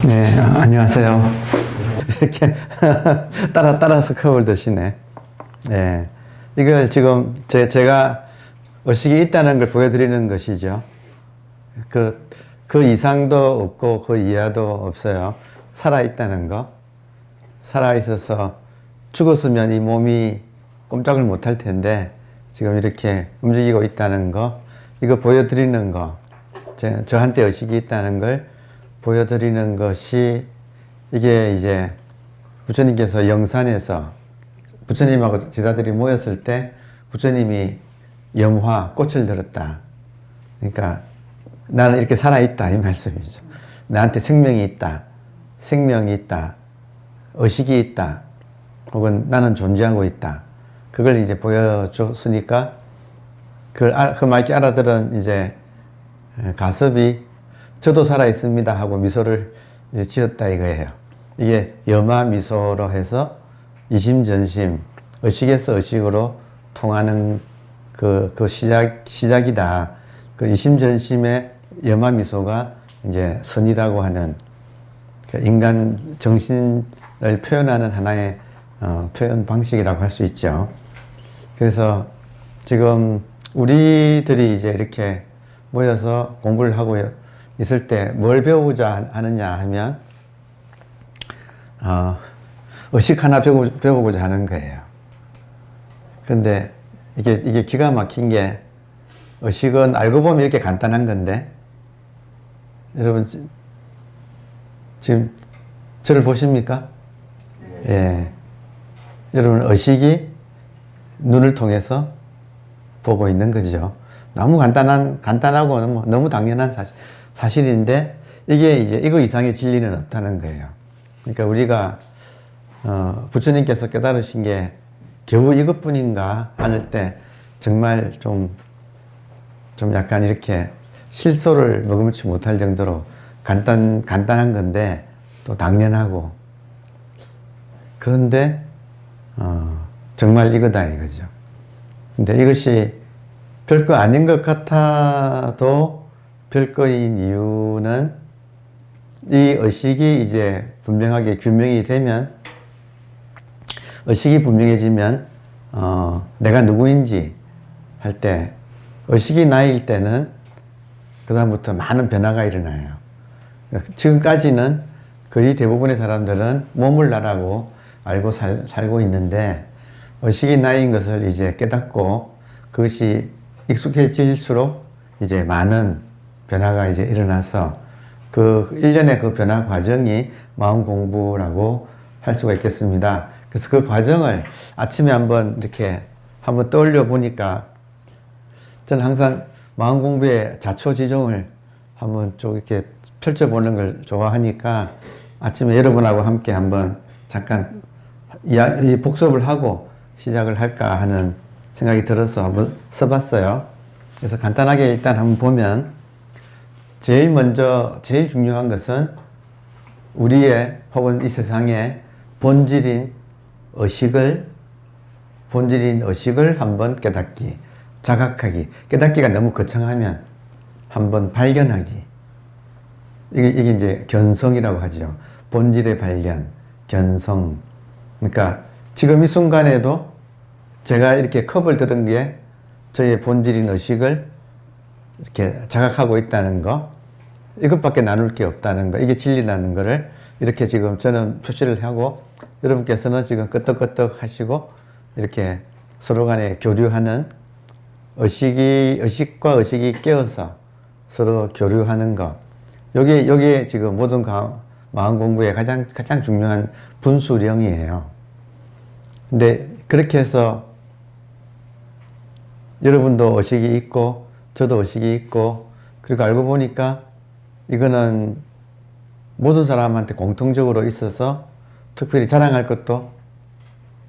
네, 안녕하세요. 이렇게 따라서 컵을 드시네. 네, 이걸 지금 제가 의식이 있다는 걸 보여드리는 것이죠. 그 이상도 없고 그 이하도 없어요. 살아있다는 거. 살아있어서 죽었으면 이 몸이 꼼짝을 못할 텐데 지금 이렇게 움직이고 있다는 거, 이거 보여드리는 거, 저한테 의식이 있다는 걸 보여드리는 것이, 이게 이제 부처님께서 영산에서 부처님하고 제자들이 모였을 때 부처님이 염화, 꽃을 들었다. 그러니까 나는 이렇게 살아있다 이 말씀이죠. 나한테 생명이 있다, 생명이 있다, 의식이 있다, 혹은 나는 존재하고 있다. 그걸 이제 보여줬으니까 그 맑게 알아들은 이제 가섭이 저도 살아있습니다 하고 미소를 이제 지었다 이거예요. 이게 염화 미소로 해서 이심전심, 의식에서 의식으로 통하는 그 시작이다. 그 이심전심의 염화 미소가 이제 선이라고 하는 인간 정신을 표현하는 하나의 표현 방식이라고 할 수 있죠. 그래서 지금 우리들이 이제 이렇게 모여서 공부를 하고 있을 때 뭘 배우고자 하느냐 하면 의식 하나 배우고자 하는 거예요. 근데 이게 기가 막힌 게, 의식은 알고 보면 이렇게 간단한 건데, 여러분 지금 저를 보십니까? 예. 여러분 의식이 눈을 통해서 보고 있는 거죠. 너무 간단하고 너무 당연한 사실인데, 이게 이제 이거 이상의 진리는 없다는 거예요. 그러니까 우리가 부처님께서 깨달으신 게 겨우 이것뿐인가 하는 때 정말 좀 약간 이렇게 실소를 머금지 못할 정도로 간단한 건데 또 당연하고, 그런데 정말 이거다 이거죠. 근데 이것이 별거 아닌 것 같아도 별거인 이유는, 이 의식이 이제 분명하게 규명이 되면, 의식이 분명해지면 내가 누구인지 할 때, 의식이 나일 때는 그 다음부터 많은 변화가 일어나요. 지금까지는 거의 대부분의 사람들은 몸을 나라고 알고 살고 있는데, 의식이 나인 것을 이제 깨닫고 그것이 익숙해질수록 이제 많은 변화가 이제 일어나서, 그 일련의 그 변화 과정이 마음 공부라고 할 수가 있겠습니다. 그래서 그 과정을 아침에 한번 떠올려 보니까, 저는 항상 마음 공부의 자초지종을 한번 좀 이렇게 펼쳐보는 걸 좋아하니까, 아침에 여러분하고 함께 한번 잠깐 이 복습을 하고 시작을 할까 하는 생각이 들어서 한번 써봤어요. 그래서 간단하게 일단 한번 보면, 제일 중요한 것은 우리의 혹은 이 세상의 본질인 의식을 한번 깨닫기, 자각하기. 깨닫기가 너무 거창하면 한번 발견하기. 이게 이제 견성이라고 하죠. 본질의 발견, 견성. 그러니까 지금 이 순간에도 제가 이렇게 컵을 들은 게 저의 본질인 의식을 이렇게 자각하고 있다는 거, 이것밖에 나눌 게 없다는 거, 이게 진리라는 거를 이렇게 지금 저는 표시를 하고, 여러분께서는 지금 끄떡끄떡 하시고 이렇게 서로 간에 교류하는, 의식과 의식이 깨어서 서로 교류하는 거, 요게 지금 모든 마음 공부의 가장 중요한 분수령이에요. 근데 그렇게 해서 여러분도 의식이 있고 저도 의식이 있고, 그리고 알고 보니까 이거는 모든 사람한테 공통적으로 있어서 특별히 자랑할 것도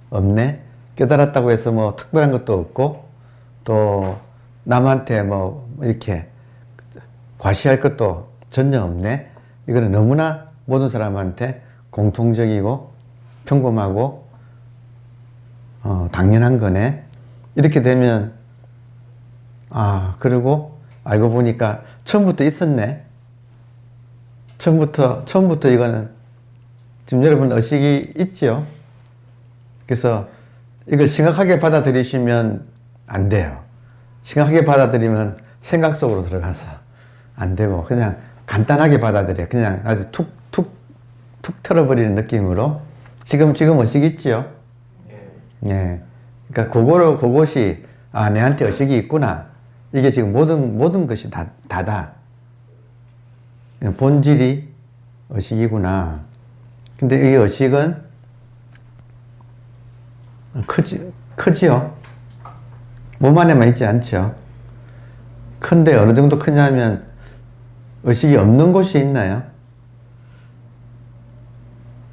없네. 깨달았다고 해서 뭐 특별한 것도 없고, 또 남한테 뭐 이렇게 과시할 것도 전혀 없네. 이거는 너무나 모든 사람한테 공통적이고 평범하고 당연한 거네. 이렇게 되면, 그리고 알고 보니까 처음부터 있었네. 처음부터 이거는 지금 여러분 의식이 있죠? 그래서 이걸 심각하게 받아들이시면 안 돼요. 심각하게 받아들이면 생각 속으로 들어가서 안 되고 그냥 간단하게 받아들여. 그냥 아주 툭 털어버리는 느낌으로 지금 의식이 있지요? 예. 그러니까 그것이 내한테 의식이 있구나. 이게 지금 모든 것이 다다. 본질이 의식이구나. 근데 이 의식은 크지요? 몸 안에만 있지 않죠? 큰데 어느 정도 크냐면 의식이 없는 곳이 있나요?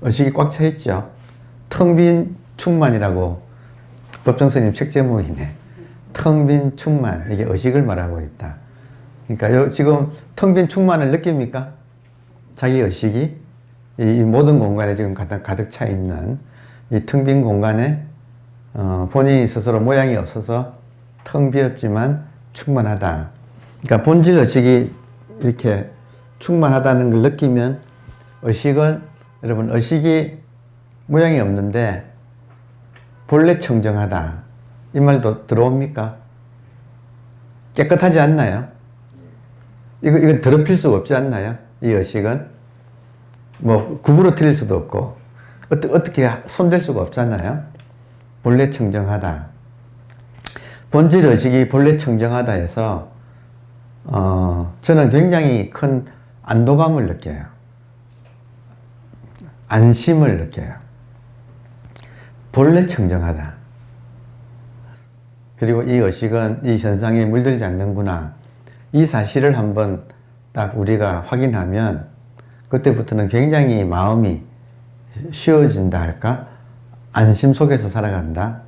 의식이 꽉 차 있죠? 텅 빈 충만이라고 법정 스님 책 제목이네. 텅 빈 충만. 이게 의식을 말하고 있다. 그러니까 지금 텅 빈 충만을 느낍니까? 자기 의식이 이 모든 공간에 지금 가득 차 있는 이 텅 빈 공간에 본인이 스스로 모양이 없어서 텅 비었지만 충만하다. 그러니까 본질 의식이 이렇게 충만하다는 걸 느끼면 의식은 여러분 의식이 모양이 없는데 본래 청정하다. 이 말도 들어옵니까? 깨끗하지 않나요? 이거 더럽힐 수가 없지 않나요? 이 의식은 뭐 구부러 틀릴 수도 없고 어떻게 손댈 수가 없잖아요. 본래 청정하다. 본질 의식이 본래 청정하다 해서 저는 굉장히 큰 안도감을 느껴요. 안심을 느껴요. 본래 청정하다. 그리고 이 의식은 이 현상에 물들지 않는구나. 이 사실을 한번 딱 우리가 확인하면 그때부터는 굉장히 마음이 쉬워진다 할까? 안심 속에서 살아간다.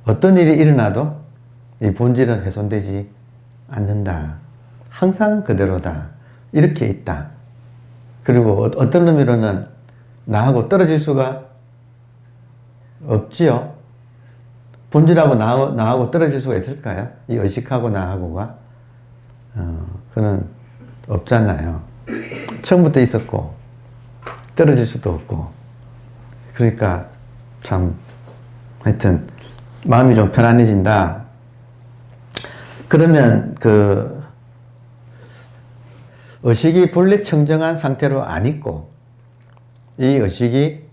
어떤 일이 일어나도 이 본질은 훼손되지 않는다. 항상 그대로다. 이렇게 있다. 그리고 어떤 의미로는 나하고 떨어질 수가 없지요. 본질하고 나하고 떨어질 수가 있을까요? 이 의식하고 나하고가 그는 없잖아요. 처음부터 있었고 떨어질 수도 없고 그러니까 참 하여튼 마음이 좀 편안해진다. 그러면 그 의식이 본래 청정한 상태로 안 있고 이 의식이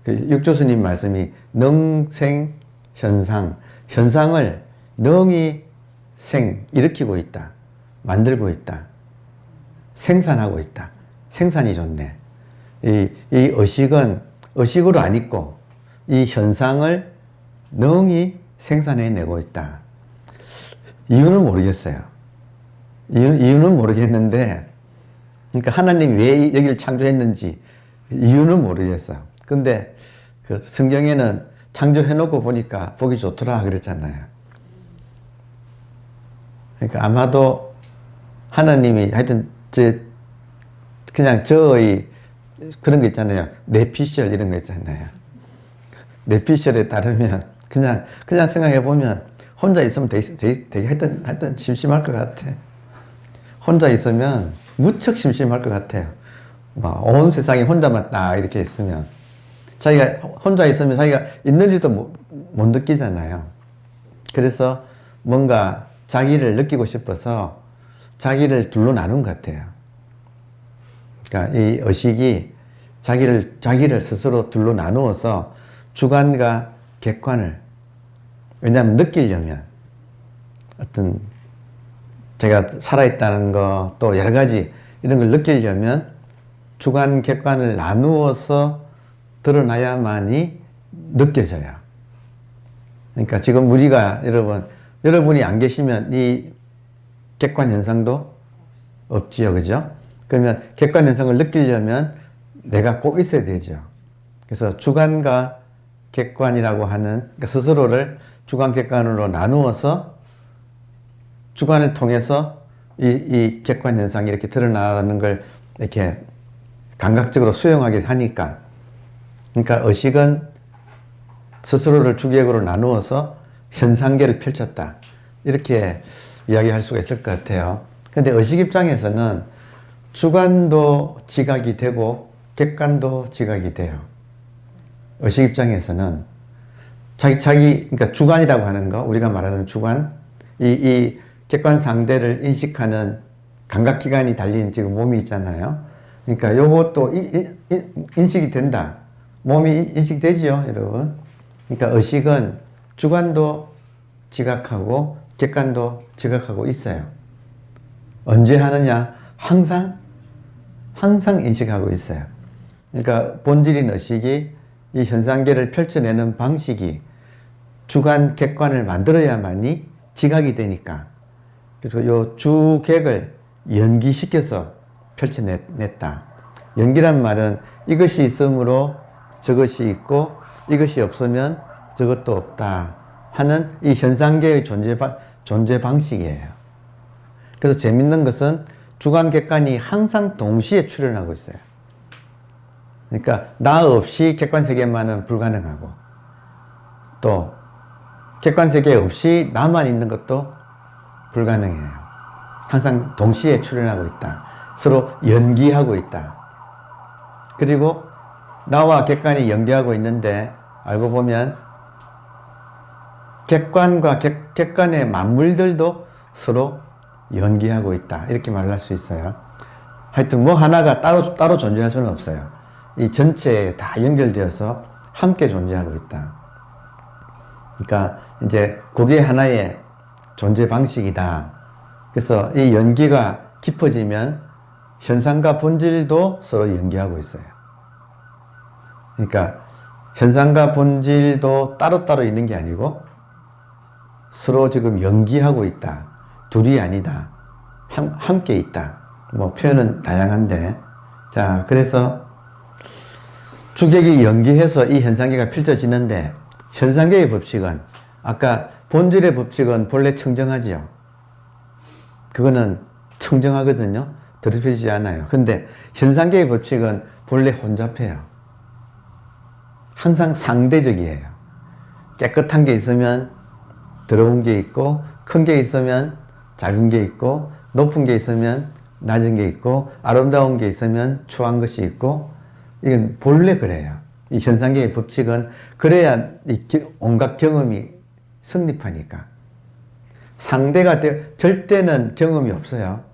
그 육조스님 말씀이 능생 현상, 현상을 능이 일으키고 있다. 만들고 있다. 생산하고 있다. 생산이 좋네. 이 의식은 의식으로 안 있고 이 현상을 능히 생산해내고 있다. 이유는 모르겠어요. 이유는 모르겠는데 그러니까 하나님이 왜 여기를 창조했는지 이유는 모르겠어요. 근데 그 성경에는 창조해놓고 보니까 보기 좋더라 그랬잖아요. 그러니까 아마도 하나님이 하여튼 그냥 저의 그런 거 있잖아요. 뇌피셜 이런 거 있잖아요. 뇌피셜에 따르면 그냥 생각해 보면 혼자 있으면 되게 하여튼 심심할 것 같아. 혼자 있으면 무척 심심할 것 같아요. 막 온 세상에 혼자만 딱 이렇게 있으면 자기가 혼자 있으면 자기가 있는지도 못 느끼잖아요. 그래서 뭔가 자기를 느끼고 싶어서 자기를 둘로 나눈 것 같아요. 그러니까 이 의식이 자기를 스스로 둘로 나누어서 주관과 객관을 왜냐하면 느끼려면 어떤 제가 살아있다는 거 또 여러 가지 이런 걸 느끼려면 주관 객관을 나누어서 드러나야만이 느껴져요. 그러니까 지금 우리가 여러분이 안 계시면 이 객관 현상도 없지요. 그죠? 그러면 객관 현상을 느끼려면 내가 꼭 있어야 되죠. 그래서 주관과 객관이라고 하는 그러니까 스스로를 주관 객관으로 나누어서 주관을 통해서 이 객관 현상이 이렇게 드러나는 걸 이렇게 감각적으로 수용하게 하니까 그러니까 의식은 스스로를 주객으로 나누어서 현상계를 펼쳤다. 이렇게 이야기할 수가 있을 것 같아요. 근데 의식 입장에서는 주관도 지각이 되고 객관도 지각이 돼요. 의식 입장에서는 그러니까 주관이라고 하는 거, 우리가 말하는 주관, 이 객관 상대를 인식하는 감각기관이 달린 지금 몸이 있잖아요. 그러니까 요것도 인식이 된다. 몸이 인식되지요, 여러분. 그러니까 의식은 주관도 지각하고 객관도 지각하고 있어요. 언제 하느냐? 항상 인식하고 있어요. 그러니까 본질인 의식이 이 현상계를 펼쳐내는 방식이 주관, 객관을 만들어야만이 지각이 되니까. 그래서 요 주객을 연기시켜서 펼쳐냈다. 연기란 말은 이것이 있으므로 저것이 있고 이것이 없으면 저것도 없다 하는 이 현상계의 존재 방식이에요. 그래서 재밌는 것은 주관, 객관이 항상 동시에 출현하고 있어요. 그러니까 나 없이 객관 세계만은 불가능하고 또 객관 세계 없이 나만 있는 것도 불가능해요. 항상 동시에 출현하고 있다. 서로 연기하고 있다. 그리고 나와 객관이 연기하고 있는데 알고 보면 객관과 객관의 만물들도 서로 연기하고 있다. 이렇게 말할 수 있어요. 하여튼 뭐 하나가 따로 존재할 수는 없어요. 이 전체에 다 연결되어서 함께 존재하고 있다. 그러니까 이제 그게 하나의 존재 방식이다. 그래서 이 연기가 깊어지면 현상과 본질도 서로 연기하고 있어요. 그러니까 현상과 본질도 따로따로 있는 게 아니고 서로 지금 연기하고 있다. 둘이 아니다. 함께 있다. 뭐 표현은 다양한데, 자, 그래서 주객이 연기해서 이 현상계가 펼쳐지는데, 현상계의 법칙은 아까 본질의 법칙은 본래 청정하지요. 그거는 청정하거든요. 더럽혀지지 않아요. 근데 현상계의 법칙은 본래 혼잡해요. 항상 상대적이에요. 깨끗한 게 있으면 더러운 게 있고, 큰 게 있으면 작은 게 있고, 높은 게 있으면 낮은 게 있고, 아름다운 게 있으면 추한 것이 있고, 이건 본래 그래요. 이 현상계의 법칙은 그래야 온갖 경험이 성립하니까. 상대가 절대는 경험이 없어요.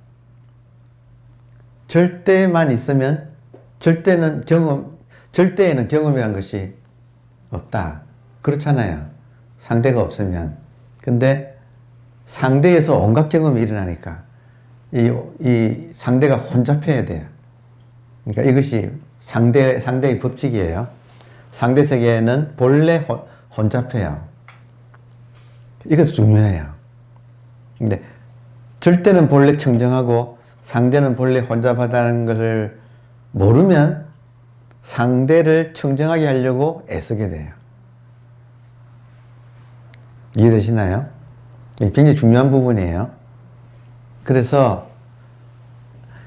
절대만 있으면 절대에는 경험이란 것이 없다. 그렇잖아요. 상대가 없으면. 근데 상대에서 온갖 경험이 일어나니까 이 상대가 혼잡해야 돼요. 그러니까 이것이 상대의 법칙이에요. 상대 세계는 본래 혼잡해요. 이것도 중요해요. 근데 절대는 본래 청정하고 상대는 본래 혼잡하다는 것을 모르면 상대를 청정하게 하려고 애쓰게 돼요. 이해되시나요? 굉장히 중요한 부분이에요. 그래서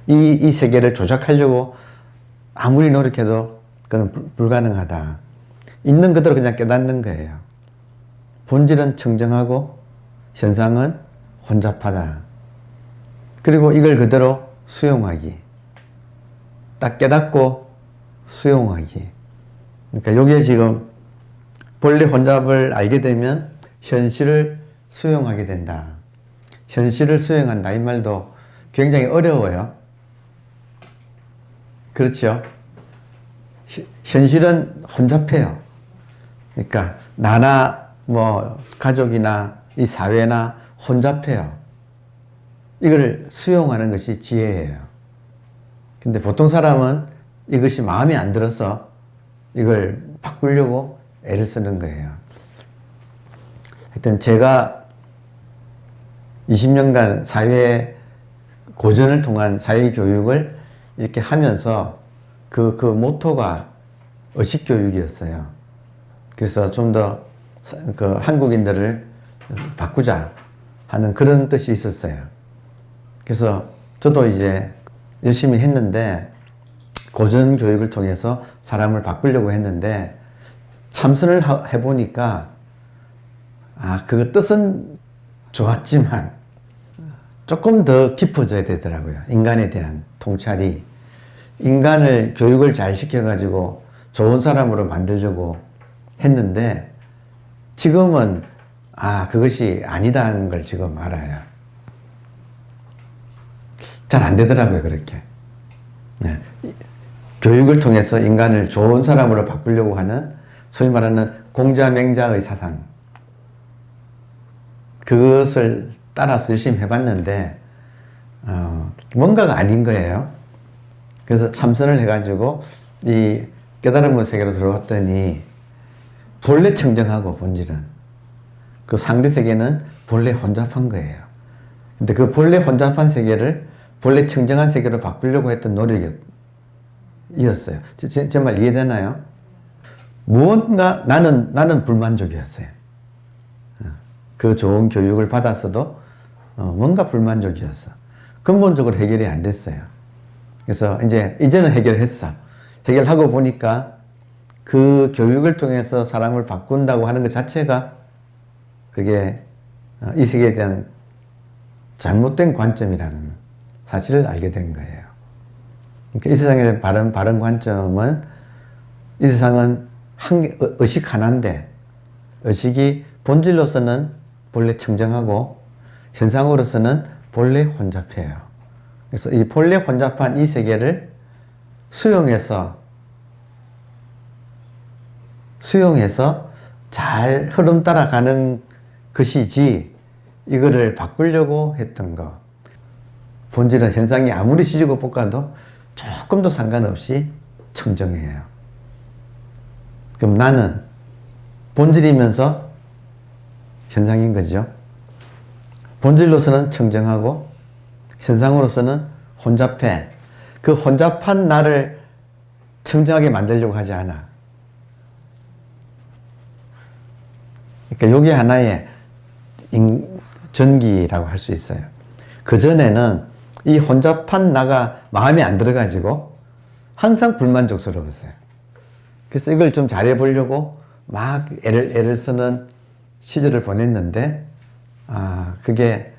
이 세계를 조작하려고 아무리 노력해도 그건 불가능하다. 있는 그대로 그냥 깨닫는 거예요. 본질은 청정하고 현상은 혼잡하다. 그리고 이걸 그대로 수용하기. 딱 깨닫고 수용하기. 그러니까 여기에 지금 본래 혼잡을 알게 되면 현실을 수용하게 된다. 현실을 수용한다. 이 말도 굉장히 어려워요. 그렇죠? 현실은 혼잡해요. 그러니까 나나 뭐 가족이나 이 사회나 혼잡해요. 이걸 수용하는 것이 지혜예요. 근데 보통 사람은 이것이 마음에 안 들어서 이걸 바꾸려고 애를 쓰는 거예요. 하여튼 제가 20년간 사회 고전을 통한 사회 교육을 이렇게 하면서 그 모토가 의식교육이었어요. 그래서 좀 더 한국인들을 바꾸자 하는 그런 뜻이 있었어요. 그래서 저도 이제 열심히 했는데 고전 교육을 통해서 사람을 바꾸려고 했는데 참선을 해보니까 그 뜻은 좋았지만 조금 더 깊어져야 되더라고요. 인간에 대한 통찰이. 인간을 교육을 잘 시켜가지고 좋은 사람으로 만들려고 했는데 지금은 그것이 아니다는 걸 지금 알아요. 잘 안 되더라고요, 그렇게. 네. 교육을 통해서 인간을 좋은 사람으로 바꾸려고 하는 소위 말하는 공자맹자의 사상. 그것을 따라서 열심히 해봤는데 뭔가가 아닌 거예요. 그래서 참선을 해가지고 이 깨달음의 세계로 들어왔더니 본래 청정하고 본질은 그 상대 세계는 본래 혼잡한 거예요. 근데 그 본래 혼잡한 세계를 본래 청정한 세계로 바꾸려고 했던 노력이었어요. 제 말 이해되나요? 무언가 나는 불만족이었어요. 그 좋은 교육을 받았어도 뭔가 불만족이었어. 근본적으로 해결이 안 됐어요. 그래서 이제는 해결했어. 해결하고 보니까 그 교육을 통해서 사람을 바꾼다고 하는 것 자체가 그게 이 세계에 대한 잘못된 관점이라는 사실을 알게 된 거예요. 그러니까 이 세상의 바른 관점은 이 세상은 의식 하나인데 의식이 본질로서는 본래 청정하고 현상으로서는 본래 혼잡해요. 그래서 이 본래 혼잡한 이 세계를 수용해서 잘 흐름 따라가는 것이지 이거를 바꾸려고 했던 거. 본질은 현상이 아무리 시지고 볶아도 조금도 상관없이 청정해요. 그럼 나는 본질이면서 현상인 거죠. 본질로서는 청정하고 현상으로서는 혼잡해. 그 혼잡한 나를 청정하게 만들려고 하지 않아. 그러니까 이게 하나의 전기라고 할 수 있어요. 그전에는 이 혼잡한 나가 마음에 안 들어가지고 항상 불만족스러웠어요. 그래서 이걸 좀 잘해보려고 막 애를 쓰는 시절을 보냈는데 그게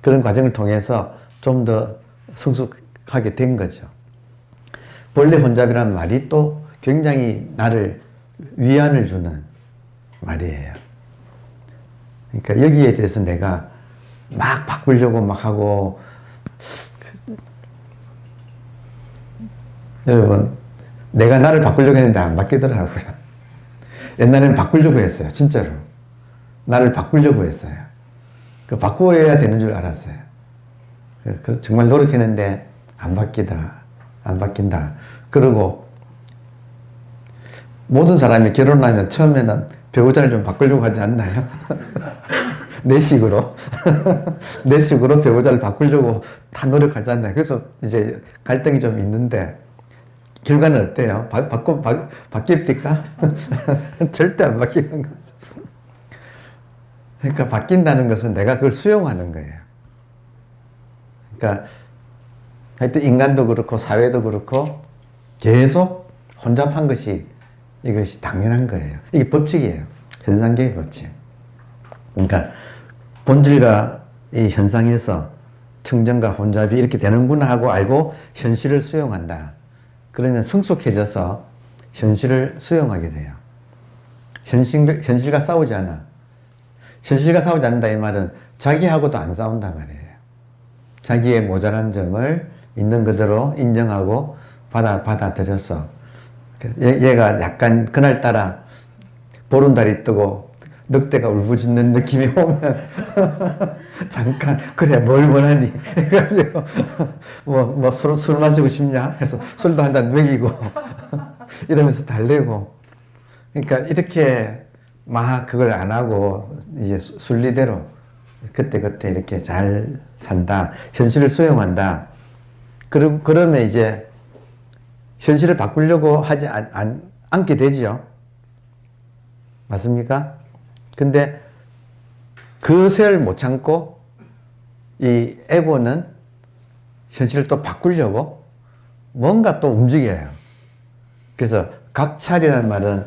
그런 과정을 통해서 좀 더 성숙하게 된 거죠. 본래 혼잡이라는 말이 또 굉장히 나를 위안을 주는 말이에요. 그러니까 여기에 대해서 내가 막 바꾸려고 막 하고 여러분 내가 나를 바꾸려고 했는데 안 바뀌더라고요. 옛날에는 바꾸려고 했어요. 진짜로. 나를 바꾸려고 했어요. 바꾸어야 되는 줄 알았어요. 정말 노력했는데 안 바뀐다. 그리고 모든 사람이 결혼하면 처음에는 배우자를 좀 바꾸려고 하지 않나요? 내 식으로 배우자를 바꾸려고 다 노력하지 않나요? 그래서 이제 갈등이 좀 있는데 결과는 어때요? 바뀝니까? 절대 안 바뀌는 거죠. 그러니까 바뀐다는 것은 내가 그걸 수용하는 거예요. 그러니까 하여튼 인간도 그렇고 사회도 그렇고 계속 혼잡한 것이 이것이 당연한 거예요. 이게 법칙이에요. 현상계의 법칙. 그러니까 본질과 이 현상에서 청정과 혼잡이 이렇게 되는구나 하고 알고 현실을 수용한다. 그러면 성숙해져서 현실을 수용하게 돼요. 현실과 싸우지 않아. 현실과 싸우지 않는다 이 말은 자기하고도 안 싸운단 말이에요. 자기의 모자란 점을 있는 그대로 인정하고 받아들여서 얘가 약간 그날따라 보름달이 뜨고 늑대가 울부짖는 느낌이 오면 잠깐 그래 뭘 원하니 해가지고 뭐 술 마시고 싶냐 해서 술도 한 잔 먹이고 이러면서 달래고 그러니까 이렇게 막 그걸 안 하고 이제 순리대로 그때 이렇게 잘 산다. 현실을 수용한다. 그러면 이제 현실을 바꾸려고 하지 않게 되지요. 맞습니까? 근데 그 세를 못 참고 이 에고는 현실을 또 바꾸려고 뭔가 또 움직여요. 그래서 각찰이라는 말은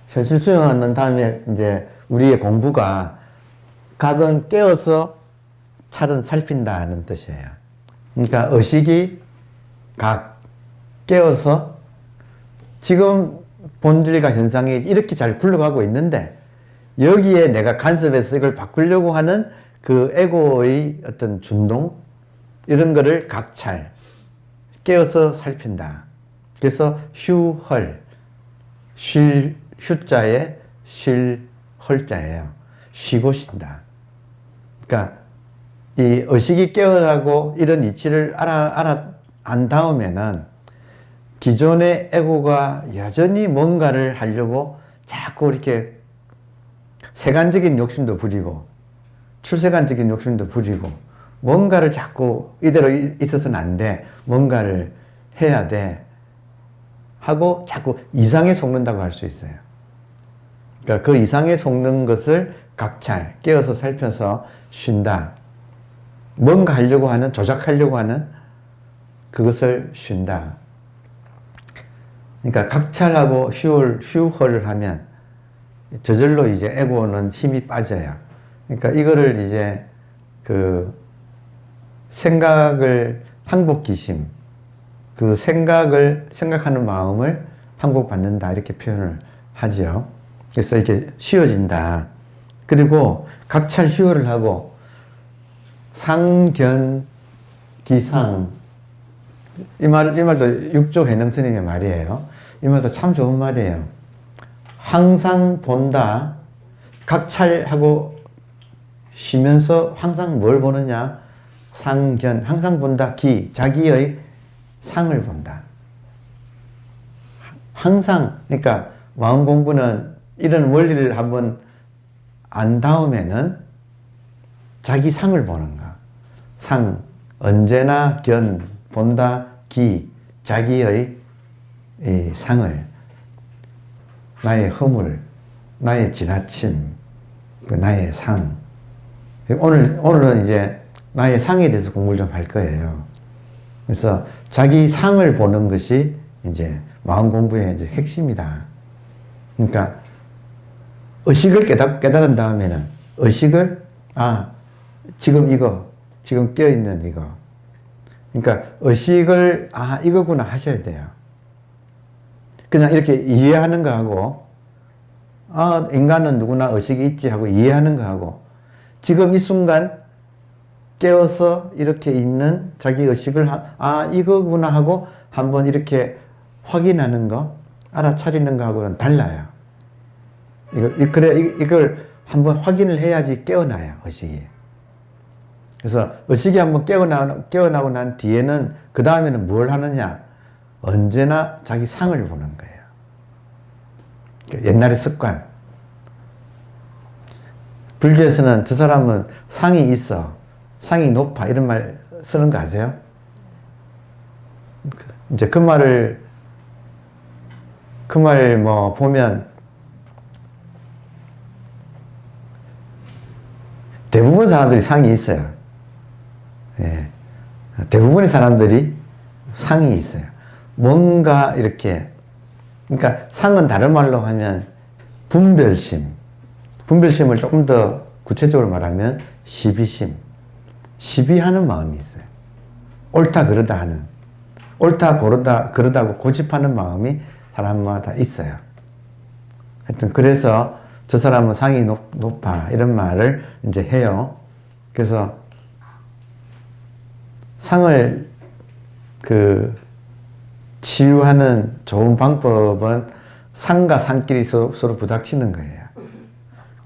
현실 수용하는 다음에 이제 우리의 공부가 각은 깨어서 찰은 살핀다 하는 뜻이에요. 그러니까 의식이 각 깨어서 지금 본질과 현상이 이렇게 잘 굴러가고 있는데 여기에 내가 간섭해서 이걸 바꾸려고 하는 그 에고의 어떤 준동 이런 거를 각찰 깨어서 살핀다. 그래서 휴헐 휴자에 헐자예요. 쉬고 쉰다. 그러니까 이 의식이 깨어나고 이런 이치를 안 다음에는 기존의 에고가 여전히 뭔가를 하려고 자꾸 이렇게 세간적인 욕심도 부리고 출세간적인 욕심도 부리고 뭔가를 자꾸 이대로 있어서는 안 돼. 뭔가를 해야 돼. 하고 자꾸 이상에 속는다고 할 수 있어요. 그러니까 그 이상에 속는 것을 각찰, 깨어서 살펴서 쉰다. 뭔가 하려고 하는, 조작하려고 하는 그것을 쉰다. 그러니까 각찰하고 휴허를 하면 저절로 이제 에고는 힘이 빠져요. 그러니까 이거를 이제 그 생각을 항복기심, 그 생각하는 마음을 항복받는다 이렇게 표현을 하죠. 그래서 이렇게 쉬워진다. 그리고 각찰 휴허를 하고 상견 기상 이 말도 육조 해능 스님의 말이에요. 이 말도 참 좋은 말이에요. 항상 본다. 각찰하고 쉬면서 항상 뭘 보느냐? 상견, 항상 본다. 자기의 상을 본다. 항상, 그러니까 마음 공부는 이런 원리를 한번 안 닿으면은 자기 상을 보는 거. 상, 언제나 본다. 자기의 이 상을. 나의 허물, 나의 지나침, 나의 상. 오늘은 이제 나의 상에 대해서 공부를 좀 할 거예요. 그래서 자기 상을 보는 것이 이제 마음 공부의 이제 핵심이다. 그러니까 의식을 깨달은 다음에는 의식을 지금 깨어있는 이거. 그러니까 의식을 이거구나 하셔야 돼요. 그냥 이렇게 이해하는 거하고 인간은 누구나 의식이 있지 하고 이해하는 거하고 지금 이 순간 깨어서 이렇게 있는 자기 의식을 이거구나 하고 한번 이렇게 확인하는 거 알아차리는 거하고는 달라요. 이걸 한번 확인을 해야지 깨어나요, 의식이. 그래서 의식이 한번 깨어나고 난 뒤에는 그 다음에는 뭘 하느냐? 언제나 자기 상을 보는 거예요. 옛날의 습관. 불교에서는 저 사람은 상이 있어. 상이 높아. 이런 말 쓰는 거 아세요? 이제 그 말 보면 대부분 사람들이 상이 있어요. 예. 대부분의 사람들이 상이 있어요. 뭔가 이렇게, 그러니까 상은 다른 말로 하면 분별심을 조금 더 구체적으로 말하면 시비심, 시비하는 마음이 있어요. 옳다 그러다 하는, 옳다 그러다고 고집하는 마음이 사람마다 있어요. 하여튼 그래서 저 사람은 상이 높아 이런 말을 이제 해요. 그래서 상을 치유하는 좋은 방법은 상과 상끼리 서로 부닥치는 거예요.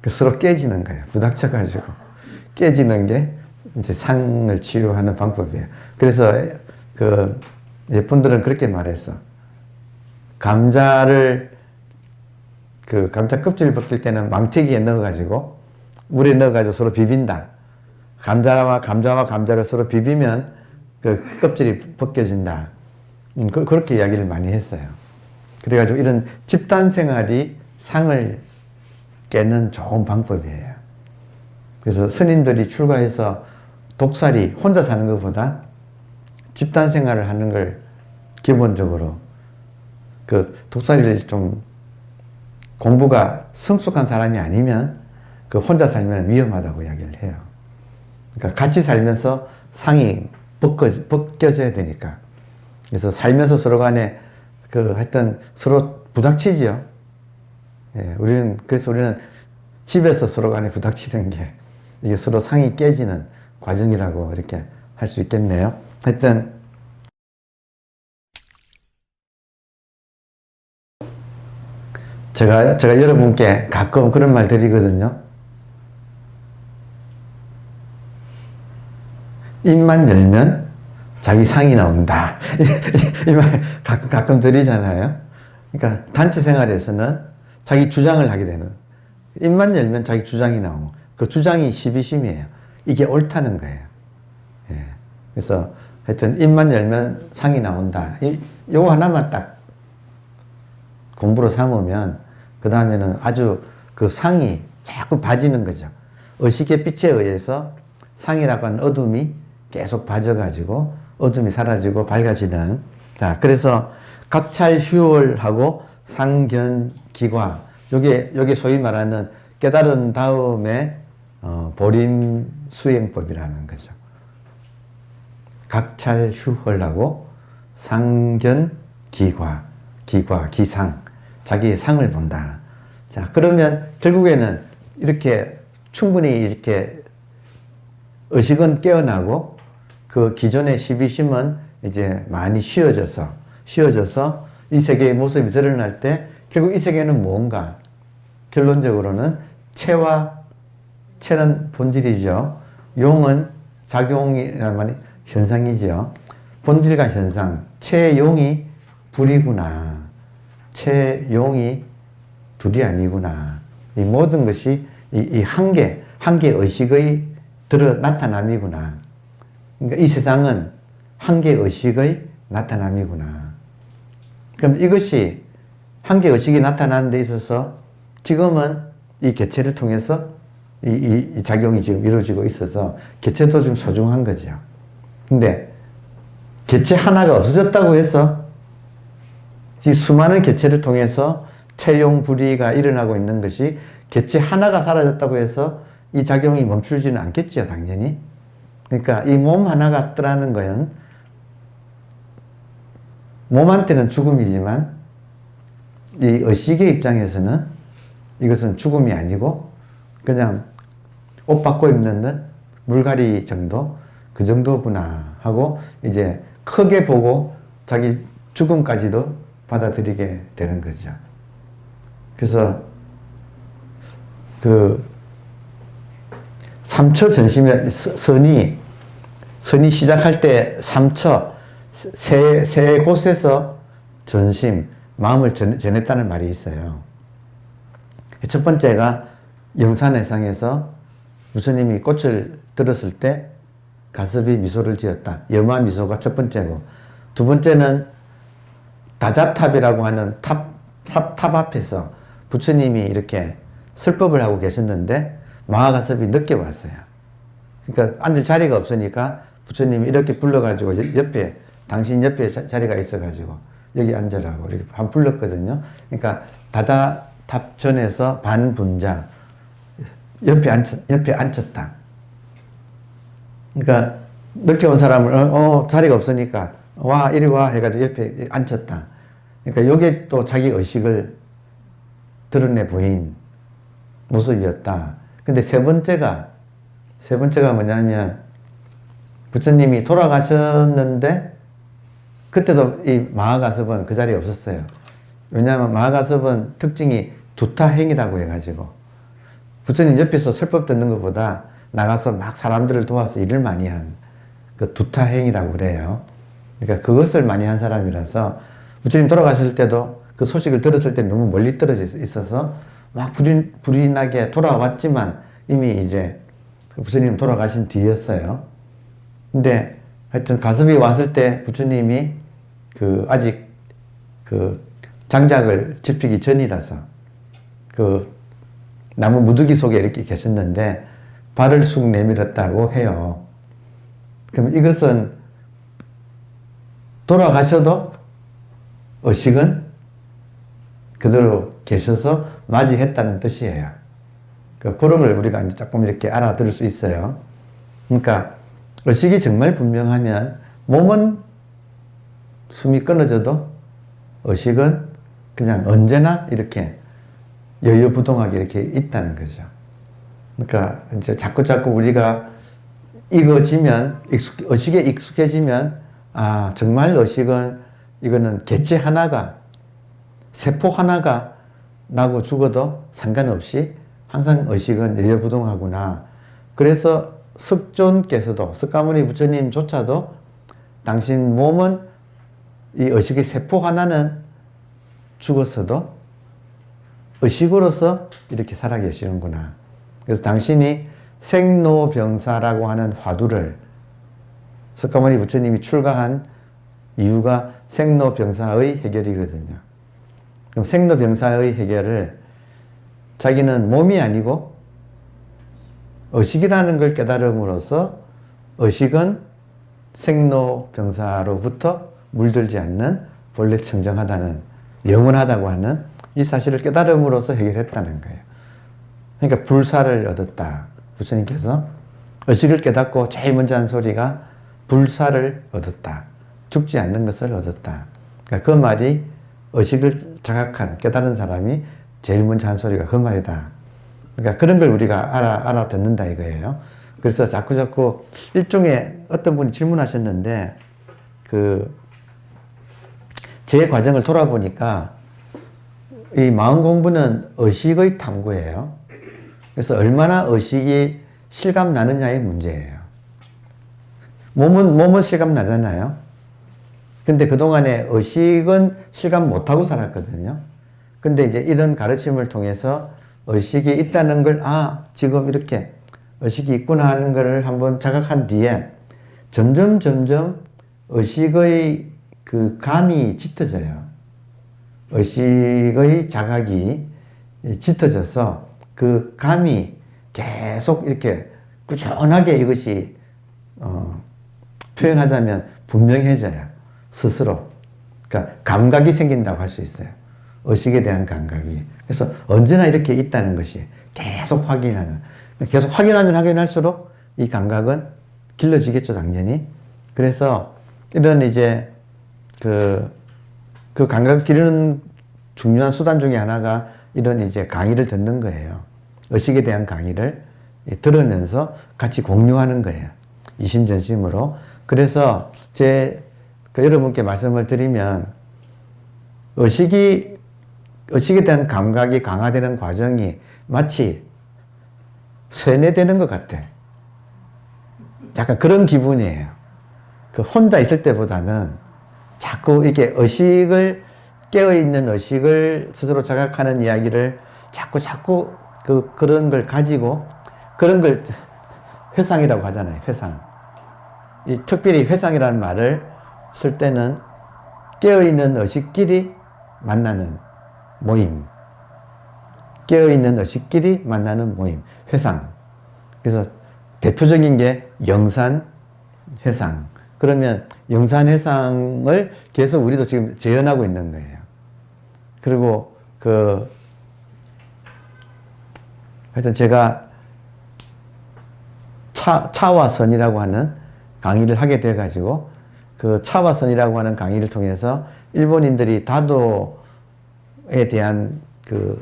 서로 깨지는 거예요. 부닥쳐가지고 깨지는 게 이제 상을 치유하는 방법이에요. 그래서 예쁜들은 그렇게 말했어. 감자를 감자 껍질을 벗길 때는 망태기에 넣어가지고 물에 넣어가지고 서로 비빈다. 감자와 감자를 서로 비비면 그 껍질이 벗겨진다. 그렇게 이야기를 많이 했어요. 그래가지고 이런 집단 생활이 상을 깨는 좋은 방법이에요. 그래서 스님들이 출가해서 독살이 혼자 사는 것보다 집단 생활을 하는 걸 기본적으로 독살이를 좀 공부가 성숙한 사람이 아니면 혼자 살면 위험하다고 이야기를 해요. 그러니까 같이 살면서 상이 벗겨져야 되니까. 그래서 살면서 서로 간에 하여튼 서로 부닥치지요. 예, 그래서 우리는 집에서 서로 간에 부닥치는 게 이게 서로 상이 깨지는 과정이라고 이렇게 할 수 있겠네요. 하여튼, 제가 여러분께 가끔 그런 말 드리거든요. 입만 열면 자기 상이 나온다. 이 말 가끔 드리잖아요. 그러니까 단체 생활에서는 자기 주장을 하게 되는, 입만 열면 자기 주장이 나오고, 그 주장이 시비심이에요. 이게 옳다는 거예요. 예. 그래서 하여튼 입만 열면 상이 나온다. 요거 하나만 딱 공부로 삼으면 그 다음에는 아주 그 상이 자꾸 봐지는 거죠. 의식의 빛에 의해서 상이라고 하는 어둠이 계속 봐져가지고 어둠이 사라지고 밝아지는. 자, 그래서 각찰휴월하고 상견기과, 요게 소위 말하는 깨달은 다음에 보림 수행법이라는 거죠. 각찰휴월하고 상견기과, 기상, 자기의 상을 본다. 자, 그러면 결국에는 이렇게 충분히 이렇게 의식은 깨어나고 그 기존의 시비심은 이제 많이 쉬어져서 이 세계의 모습이 드러날 때 결국 이 세계는 뭔가, 결론적으로는 체는 본질이죠. 용은 작용이란 말이 현상이죠. 본질과 현상, 체용이 불이구나. 체용이 둘이 아니구나. 이 모든 것이 이 한계 의식의 나타남이구나. 그러니까 이 세상은 한계 의식의 나타남이구나. 그럼 이것이 한계 의식이 나타나는 데 있어서 지금은 이 개체를 통해서 이 작용이 지금 이루어지고 있어서 개체도 좀 소중한 거죠. 근데 개체 하나가 없어졌다고 해서 이 수많은 개체를 통해서 체용불이가 일어나고 있는 것이 개체 하나가 사라졌다고 해서 이 작용이 멈추지는 않겠죠, 당연히. 그러니까 이 몸 하나가 떠나는 거는 몸한테는 죽음이지만 이 의식의 입장에서는 이것은 죽음이 아니고 그냥 옷 바꿔 입는 물갈이 정도, 그 정도구나 하고 이제 크게 보고 자기 죽음까지도 받아들이게 되는 거죠. 그래서 그 삼처 전심이, 선이 시작할 때 삼처, 세 곳에서 전심, 마음을 전했다는 말이 있어요. 첫 번째가 영산해상에서 부처님이 꽃을 들었을 때 가섭이 미소를 지었다. 염화 미소가 첫 번째고, 두 번째는 다자탑이라고 하는 탑 앞에서 부처님이 이렇게 설법을 하고 계셨는데 마하가섭이 늦게 왔어요. 그러니까 앉을 자리가 없으니까 부처님이 이렇게 불러가지고 당신 옆에 자리가 있어가지고 여기 앉으라고 이렇게 한 불렀거든요. 그러니까 다자탑 전에서 반분자 옆에 앉혔다. 그러니까 늦게 온 사람을 자리가 없으니까 와 이리 와 해가지고 옆에 앉혔다. 그러니까 이게 또 자기 의식을 드러내 보인 모습이었다. 근데 세 번째가 뭐냐면 부처님이 돌아가셨는데 그때도 이 마하가섭은 그 자리에 없었어요. 왜냐하면 마하가섭은 특징이 두타행이라고 해가지고 부처님 옆에서 설법 듣는 것보다 나가서 막 사람들을 도와서 일을 많이 한 그 두타행이라고 그래요. 그러니까 그것을 많이 한 사람이라서 부처님 돌아가실 때도 그 소식을 들었을 때 너무 멀리 떨어져 있어서 막 불이 나게 돌아왔지만 이미 이제 부처님 돌아가신 뒤였어요. 근데 하여튼 가섭이 왔을 때 부처님이 아직 장작을 집히기 전이라서 나무 무더기 속에 이렇게 계셨는데 발을 쑥 내밀었다고 해요. 그럼 이것은 돌아가셔도 의식은 그대로 계셔서 맞이했다는 뜻이에요. 그런 걸 우리가 이제 조금 이렇게 알아들을 수 있어요. 그러니까 의식이 정말 분명하면 몸은 숨이 끊어져도 의식은 그냥 언제나 이렇게 여유부동하게 이렇게 있다는 거죠. 그러니까 이제 자꾸 우리가 익어지면, 의식에 익숙해지면, 아, 정말 의식은, 이거는 개체 하나가, 세포 하나가 나고 죽어도 상관없이 항상 의식은 여유부동하구나. 그래서 석존께서도, 석가모니 부처님조차도 당신 몸은 이 의식의 세포 하나는 죽었어도 의식으로서 이렇게 살아계시는구나. 그래서 당신이 생로병사라고 하는 화두를 석가모니 부처님이 출가한 이유가 생로병사의 해결이거든요. 그럼 생로병사의 해결을 자기는 몸이 아니고 의식이라는 걸 깨달음으로써 의식은 생로병사로부터 물들지 않는 본래 청정하다는, 영원하다고 하는 이 사실을 깨달음으로써 해결했다는 거예요. 그러니까 불사를 얻었다. 부처님께서 의식을 깨닫고 제일 먼저 한 소리가 불사를 얻었다. 죽지 않는 것을 얻었다. 그러니까 그 말이 의식을 자각한, 깨달은 사람이 제일 먼저 한 소리가 그 말이다. 그러니까 그런 걸 우리가 알아듣는다 이거예요. 그래서 자꾸 일종의 어떤 분이 질문하셨는데, 제 과정을 돌아보니까 이 마음 공부는 의식의 탐구예요. 그래서 얼마나 의식이 실감 나느냐의 문제예요. 몸은 실감 나잖아요. 근데 그동안에 의식은 실감 못하고 살았거든요. 근데 이제 이런 가르침을 통해서 의식이 있다는 걸, 아, 지금 이렇게 의식이 있구나 하는 것을 한번 자각한 뒤에 점점 의식의 그 감이 짙어져요. 의식의 자각이 짙어져서 그 감이 계속 이렇게 꾸준하게 이것이 표현하자면 분명해져요. 스스로. 그러니까 감각이 생긴다고 할 수 있어요. 의식에 대한 감각이. 그래서 언제나 이렇게 있다는 것이 계속 확인하는. 계속 확인하면 확인할수록 이 감각은 길러지겠죠, 당연히. 그래서 이런 이제 그 감각을 기르는 중요한 수단 중에 하나가 이런 이제 강의를 듣는 거예요. 의식에 대한 강의를 들으면서 같이 공유하는 거예요. 이심전심으로. 그래서 여러분께 말씀을 드리면, 의식에 대한 감각이 강화되는 과정이 마치 쇠뇌되는 것 같아. 약간 그런 기분이에요. 혼자 있을 때보다는 자꾸 이게 깨어있는 의식을 스스로 자각하는 이야기를 자꾸 그런 걸 가지고, 그런 걸 회상이라고 하잖아요. 회상. 특별히 회상이라는 말을 쓸 때는 깨어있는 의식끼리 만나는 모임. 깨어있는 의식끼리 만나는 모임. 회상. 그래서 대표적인 게 영산 회상. 그러면 영산 회상을 계속 우리도 지금 재현하고 있는 거예요. 그리고 하여튼 제가 차와 선이라고 하는 강의를 하게 돼가지고, 그 차와 선이라고 하는 강의를 통해서 일본인들이 다도에 대한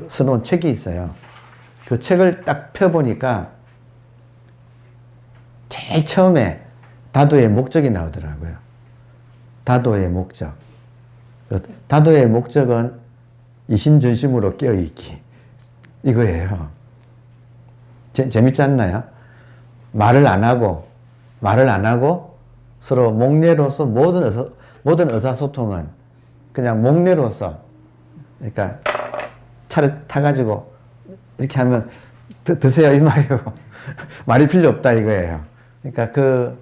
써놓은 책이 있어요. 그 책을 딱 펴보니까 제일 처음에 다도의 목적이 나오더라고요. 다도의 목적. 다도의 목적은 이심전심으로 깨어있기. 이거예요. 재밌지 않나요? 말을 안 하고 서로 목례로서 모든 의사소통은 그냥 목례로서, 그러니까 차를 타가지고 이렇게 하면 드세요 이 말이고 말이 필요 없다 이거예요. 그러니까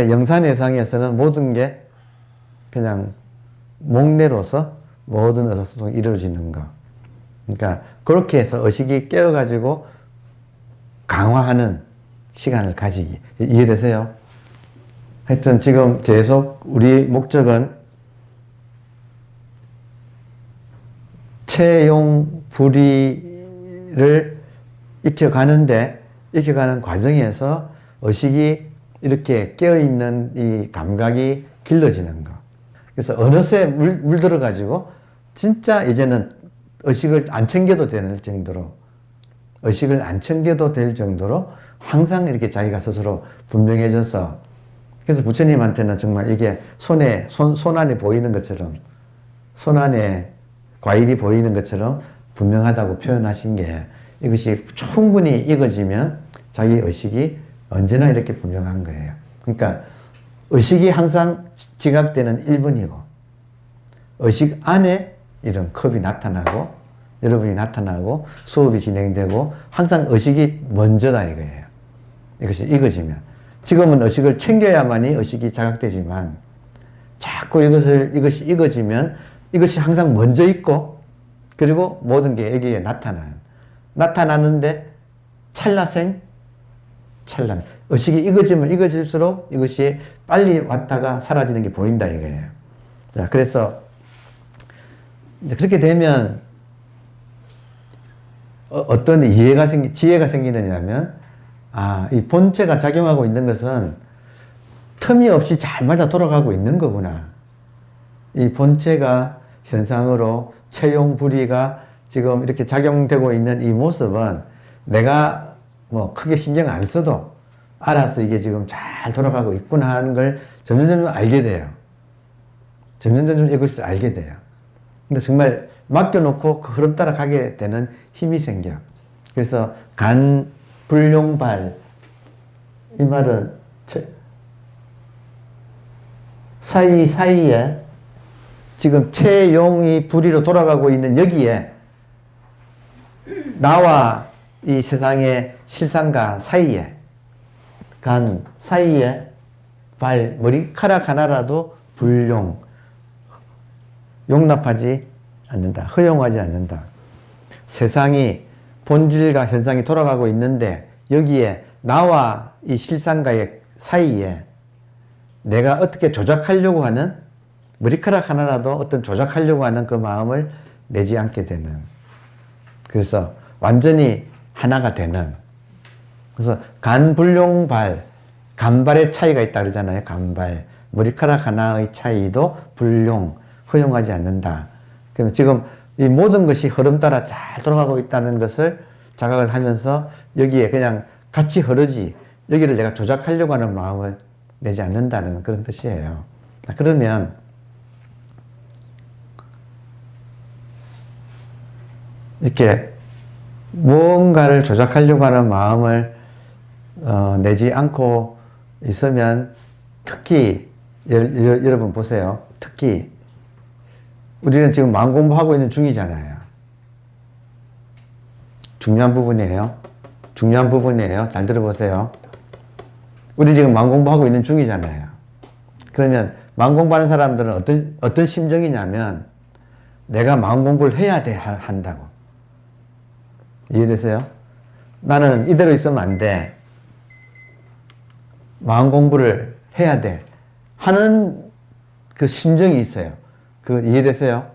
영산회상에서는 모든 게 그냥 목례로서 모든 의사소통이 이루어지는 거. 그러니까 그렇게 해서 의식이 깨어가지고 강화하는 시간을 가지기. 이해되세요? 하여튼 지금 계속 우리 목적은 채용불이를 익혀가는 과정에서 의식이 이렇게 깨어있는 이 감각이 길러지는 거. 그래서 어느새 물들어가지고 진짜 이제는 의식을 안 챙겨도 될 정도로, 의식을 안 챙겨도 될 정도로 항상 이렇게 자기가 스스로 분명해져서, 그래서 부처님한테는 정말 이게 손 안에 보이는 것처럼, 손 안에 과일이 보이는 것처럼 분명하다고 표현하신 게, 이것이 충분히 익어지면 자기 의식이 언제나 이렇게 분명한 거예요. 그러니까 의식이 항상 지각되는 1분이고, 의식 안에 이런 컵이 나타나고, 여러분이 나타나고, 수업이 진행되고, 항상 의식이 먼저다 이거예요. 이것이 익어지면. 지금은 의식을 챙겨야만이 의식이 자각되지만, 자꾸 이것이 익어지면 이것이 항상 먼저 있고, 그리고 모든 게 여기에 나타나는데 찰나생, 찰나. 의식이 익어지면 익어질수록 이것이 빨리 왔다가 사라지는 게 보인다 이거예요. 자, 그래서 이제 그렇게 되면 어떤 지혜가 생기느냐면, 이 본체가 작용하고 있는 것은 틈이 없이 잘 맞아 돌아가고 있는 거구나. 이 본체가 현상으로 체용불이가 지금 이렇게 작용되고 있는 이 모습은 내가 뭐 크게 신경 안 써도 알아서 이게 지금 잘 돌아가고 있구나 하는 걸 점점 알게 돼요. 점점 이것을 알게 돼요. 근데 정말 맡겨놓고 그 흐름 따라 가게 되는 힘이 생겨. 그래서 간불용발, 이 말은 사이사이에 지금 체용이 불의로 돌아가고 있는 여기에 나와 이 세상의 실상과 사이에, 간 사이에 발, 머리카락 하나라도 용납하지 않는다. 허용하지 않는다. 세상이, 본질과 현상이 돌아가고 있는데 여기에 나와 이 실상과의 사이에 내가 어떻게 조작하려고 하는, 머리카락 하나라도 어떤 조작하려고 하는 그 마음을 내지 않게 되는, 그래서 완전히 하나가 되는, 그래서 간불용발, 간발의 차이가 있다 그러잖아요. 간발, 머리카락 하나의 차이도 허용하지 않는다. 그러면 지금 이 모든 것이 흐름 따라 잘 돌아가고 있다는 것을 자각을 하면서 여기에 그냥 같이 흐르지, 여기를 내가 조작하려고 하는 마음을 내지 않는다는 그런 뜻이에요. 그러면 이렇게 무언가를 조작하려고 하는 마음을 내지 않고 있으면, 특히 여러분 보세요. 특히 우리는 지금 마음 공부하고 있는 중이잖아요. 중요한 부분이에요. 중요한 부분이에요. 잘 들어보세요. 우리 지금 마음 공부하고 있는 중이잖아요. 그러면 마음 공부하는 사람들은 어떤 심정이냐면, 내가 마음 공부를 해야 한다고. 이해되세요? 나는 이대로 있으면 안 돼. 마음 공부를 해야 돼. 하는 그 심정이 있어요. 그 이해되세요?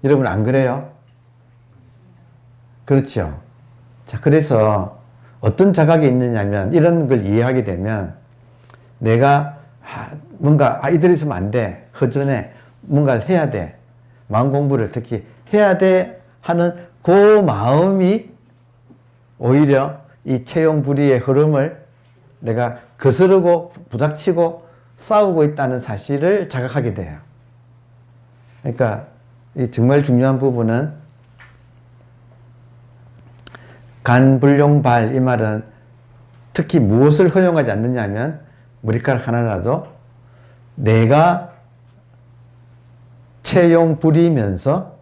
여러분 안 그래요? 그렇죠. 자, 그래서 어떤 자각이 있느냐면, 이런 걸 이해하게 되면 내가 뭔가 이대로 있으면 안 돼. 허전해. 뭔가를 해야 돼. 마음 공부를 특히 해야 돼 하는 그 마음이 오히려 이 체용불의의 흐름을 내가 거스르고 부닥치고 싸우고 있다는 사실을 자각하게 돼요. 그러니까 이 정말 중요한 부분은, 간불용발, 이 말은 특히 무엇을 허용하지 않느냐면, 머리카락 하나라도 내가 체용불이면서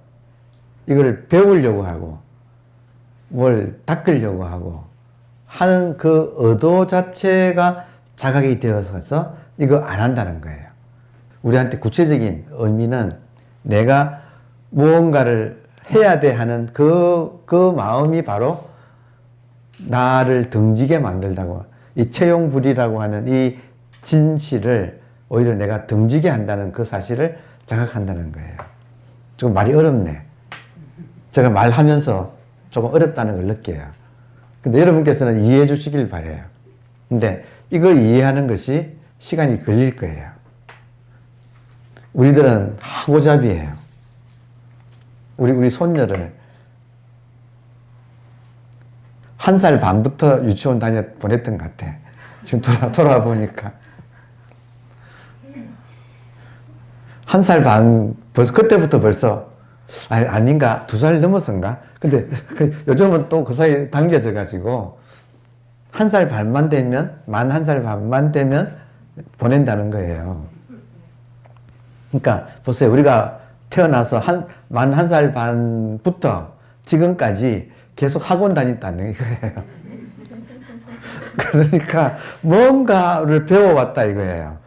이걸 배우려고 하고 뭘 닦으려고 하고 하는 그 의도 자체가 자각이 되어서 이거 안 한다는 거예요. 우리한테 구체적인 의미는 내가 무언가를 해야 돼 하는 그 마음이 바로 나를 등지게 만들다고, 이 체용불이라고 하는 이 진실을 오히려 내가 등지게 한다는 그 사실을 자각한다는 거예요. 좀 말이 어렵네. 제가 말하면서 조금 어렵다는 걸 느껴요. 근데 여러분께서는 이해해 주시길 바라요. 근데 이걸 이해하는 것이 시간이 걸릴 거예요. 우리들은 하고잡이에요. 우리 손녀를 1살 반부터 유치원 보냈던 것 같아. 지금 돌아보니까. 1살 반, 그때부터 벌써, 아닌가? 2살 넘었은가? 근데 요즘은 또 그 사이에 당겨져가지고, 1살 반만 되면, 만 1살 반만 되면 보낸다는 거예요. 그러니까, 보세요. 우리가 태어나서 만 1살 반부터 지금까지 계속 학원 다녔다는 거예요. 그러니까, 뭔가를 배워왔다 이거예요.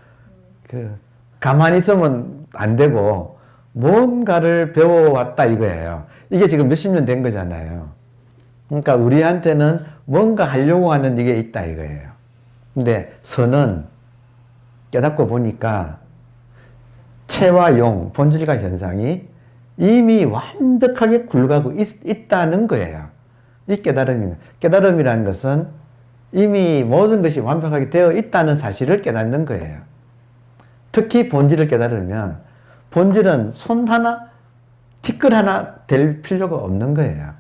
가만히 있으면 안 되고, 뭔가를 배워왔다 이거예요. 이게 지금 몇십 년 된 거잖아요. 그러니까 우리한테는 뭔가 하려고 하는 이게 있다 이거예요. 근데 선은 깨닫고 보니까 체와 용, 본질과 현상이 이미 완벽하게 굴러가고 있다는 거예요. 이 깨달음이라는 것은 이미 모든 것이 완벽하게 되어 있다는 사실을 깨닫는 거예요. 특히 본질을 깨달으면 본질은 손 하나, 티끌 하나 될 필요가 없는 거예요.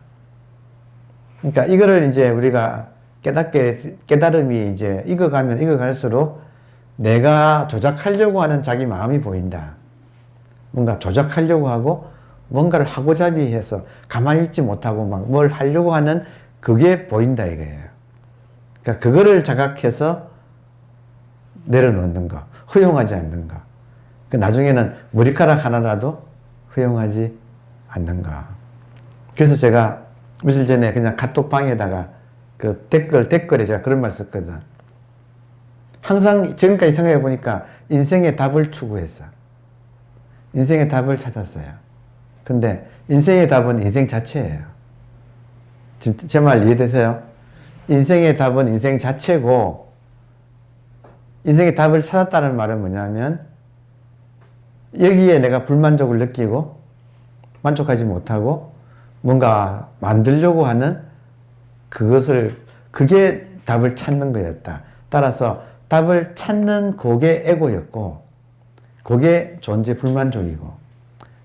그러니까 이거를 이제 우리가 깨달음이 이제 익어가면 익어갈수록 내가 조작하려고 하는 자기 마음이 보인다. 뭔가 조작하려고 하고 뭔가를 하고자비 해서 가만히 있지 못하고 막 뭘 하려고 하는 그게 보인다 이거예요. 그러니까 그거를 자각해서 내려놓는 거, 허용하지 않는 거. 나중에는 머리카락 하나라도 허용하지 않는가. 그래서 제가 며칠 전에 그냥 카톡방에다가 그 댓글에 제가 그런 말 썼거든. 항상 지금까지 생각해 보니까 인생의 답을 추구했어. 인생의 답을 찾았어요. 근데 인생의 답은 인생 자체예요. 지금 제 말 이해되세요? 인생의 답은 인생 자체고, 인생의 답을 찾았다는 말은 뭐냐면 여기에 내가 불만족을 느끼고 만족하지 못하고 뭔가 만들려고 하는 그게 답을 찾는 거였다. 따라서 답을 찾는 그게 에고였고, 그게 존재 불만족이고,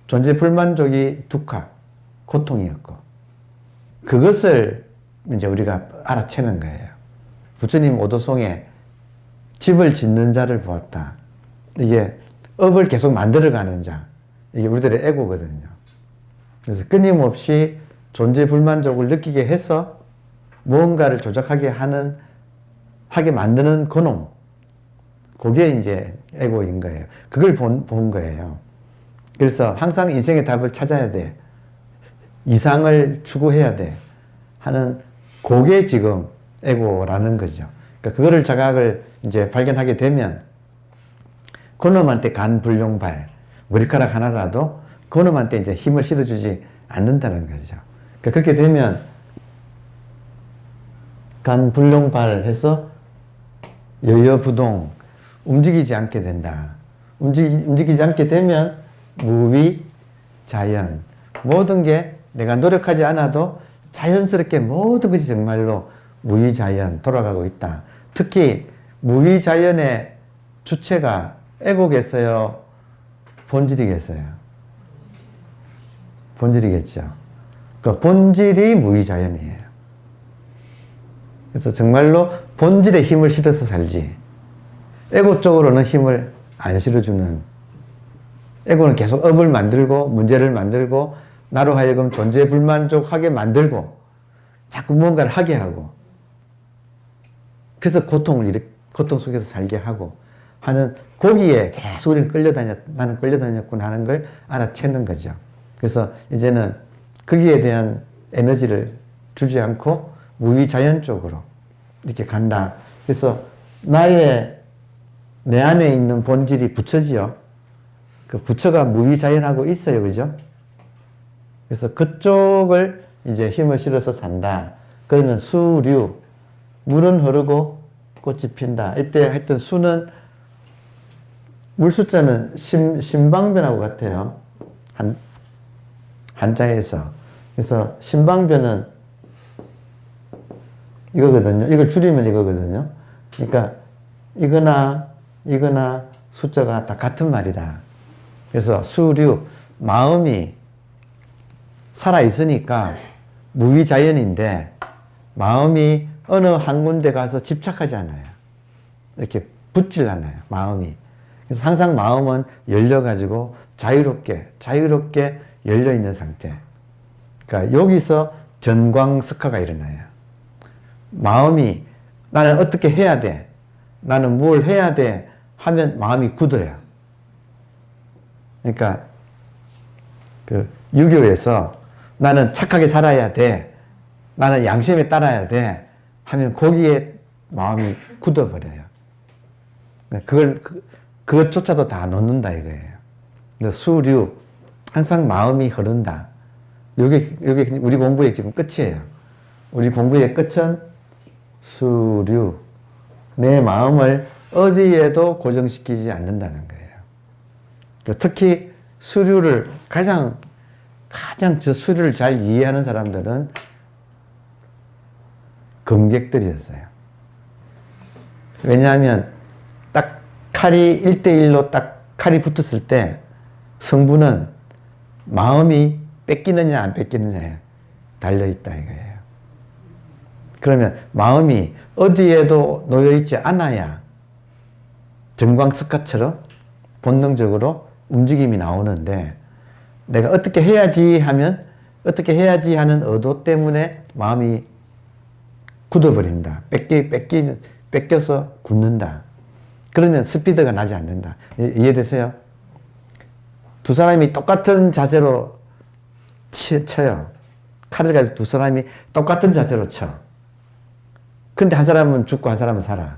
존재 불만족이 두카, 고통이었고, 그것을 이제 우리가 알아채는 거예요. 부처님 오도송에 집을 짓는 자를 보았다. 이게 업을 계속 만들어가는 자. 이게 우리들의 에고거든요. 그래서 끊임없이 존재 불만족을 느끼게 해서 무언가를 조작하게 하게 만드는 그놈. 그게 이제 에고인 거예요. 그걸 본 거예요. 그래서 항상 인생의 답을 찾아야 돼. 이상을 추구해야 돼. 하는 그게 지금 에고라는 거죠. 그러니까 그거를 자각을 이제 발견하게 되면 그놈한테 간 불룡발, 머리카락 하나라도 그놈한테 이제 힘을 실어주지 않는다는 거죠. 그러니까 그렇게 되면 간 불룡발 해서 여여부동 움직이지 않게 된다. 움직이지 않게 되면 무위, 자연. 모든 게 내가 노력하지 않아도 자연스럽게 모든 것이 정말로 무위자연 돌아가고 있다. 특히 무위자연의 주체가 에고겠어요? 본질이겠어요? 본질이겠죠. 그 본질이 무위자연이에요. 그래서 정말로 본질에 힘을 실어서 살지. 에고 쪽으로는 힘을 안 실어주는. 에고는 계속 업을 만들고 문제를 만들고 나로 하여금 존재 불만족하게 만들고 자꾸 무언가를 하게 하고 그래서 고통 속에서 살게 하고 하는 거기에 계속 우리는 나는 끌려다녔구나 하는 걸 알아채는 거죠. 그래서 이제는 거기에 대한 에너지를 주지 않고 무위자연 쪽으로 이렇게 간다. 그래서 내 안에 있는 본질이 부처지요. 그 부처가 무위자연하고 있어요. 그죠? 그래서 그쪽을 이제 힘을 실어서 산다. 그러면 수류, 물은 흐르고 꽃이 핀다. 이때 하여튼 수는 물수자는 신방변하고 같아요. 한자에서. 그래서 신방변은 이거거든요. 이걸 줄이면 이거거든요. 그러니까 이거나 숫자가 다 같은 말이다. 그래서 수류, 마음이 살아있으니까 무위자연인데 마음이 어느 한 군데 가서 집착하지 않아요. 이렇게 붙질 않아요. 마음이. 그래서 항상 마음은 열려가지고 자유롭게 열려있는 상태. 그러니까 여기서 전광석화가 일어나요. 마음이 나는 어떻게 해야 돼? 나는 뭘 해야 돼? 하면 마음이 굳어요. 그러니까 그 유교에서 나는 착하게 살아야 돼. 나는 양심에 따라야 돼. 하면 거기에 마음이 굳어버려요. 그것조차도 다 놓는다 이거예요. 수류, 항상 마음이 흐른다. 요게 우리 공부의 지금 끝이에요. 우리 공부의 끝은 수류. 내 마음을 어디에도 고정시키지 않는다는 거예요. 특히 수류를 가장 저 수류를 잘 이해하는 사람들은 검객들이었어요. 왜냐하면 딱 칼이 1대1로 딱 칼이 붙었을 때 성부는 마음이 뺏기느냐 안 뺏기느냐에 달려있다 이거예요. 그러면 마음이 어디에도 놓여있지 않아야 전광석화처럼 본능적으로 움직임이 나오는데 내가 어떻게 해야지 하면 어떻게 해야지 하는 의도 때문에 마음이 굳어버린다. 뺏겨서 굳는다. 그러면 스피드가 나지 않는다. 이해되세요? 두 사람이 똑같은 자세로 쳐요. 칼을 가지고 두 사람이 똑같은 자세로 쳐. 근데 한 사람은 죽고 한 사람은 살아.